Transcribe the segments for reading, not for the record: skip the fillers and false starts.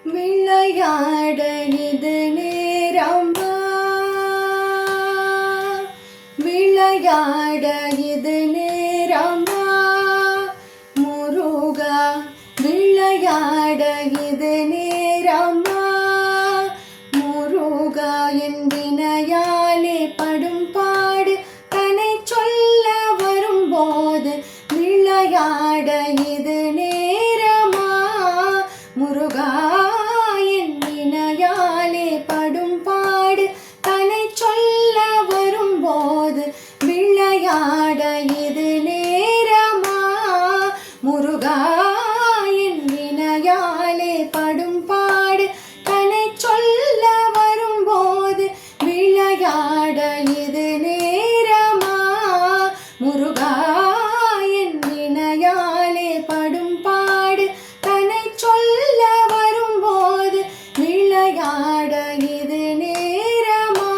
விளையாட இது நேரமா, விளையாட இது நேரமா, முருகா விளையாட இது நேரமா, முருகா என் வினையாலே படும் பாடு தன்னை சொல்ல வரும்போது விளையாட இது நேரமா, முருகா என் வினையாலே படும் பாடு தன்னை சொல்ல வரும்போது விளையாட இது நேரமா, முருகா என் வினையாலே படும் பாடு தன்னை சொல்ல வரும்போது விளையாட இது நேரமா, முருகா என் வினையாலே படும் பாடு தன்னை சொல்ல வரும்போது விளையாட இது நேரமா.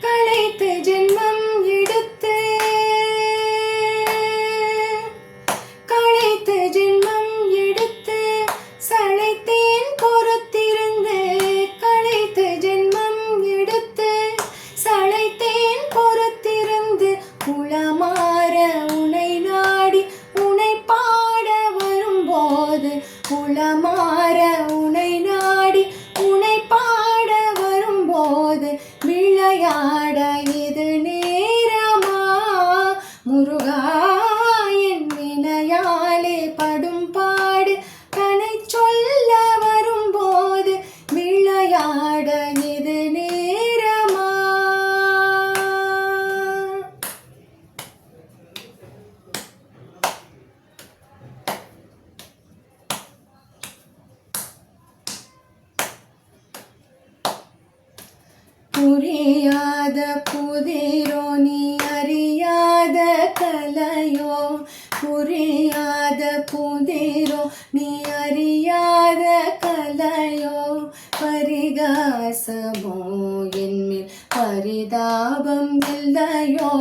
களைத்து ஜென்மம் எடுத்து, களைத்து ஜென்மம் எடுத்து சளைத்தேன் பொறுத்திருந்து, களைத்து ஜென்மம் எடுத்து சளைத்தேன் பொறுத்திருந்து, உளமாற உனை நாடி உனை பாட வரும்போது, உளமாற உனை நாடி உனை பாட வரும்போது விளையாட இது நேரமா, முருகா என் வினையாலே படும் பாடு தன்னை சொல்ல வரும்போது விளையாட இது நேரமா. புரியாத புதிரோ நீ அறியாத கலையோ, புரியாத புதிரோ நீ அறியாத கலையோ, பரிகாசமோ என்மேல் பரிதாபம் இல்லையோ,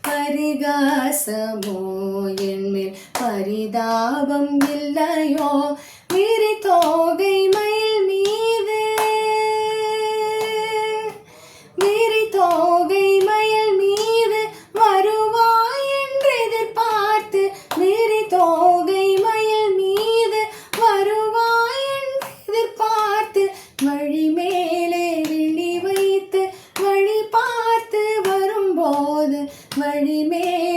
பரிகாசமோ என்மேல் பரிதாபம் இல்லையோ, விரி தோகை மயில் மீது, விரி தோகை மயில் மீது வருவாய் என்று எதிர்பார்த்து, விரி தோகை மயில் மீது வருவாய் என்று எதிர்பார்த்து, வழி மேலே விழி வைத்து வழி பார்த்து வரும்போது, வழி மேலே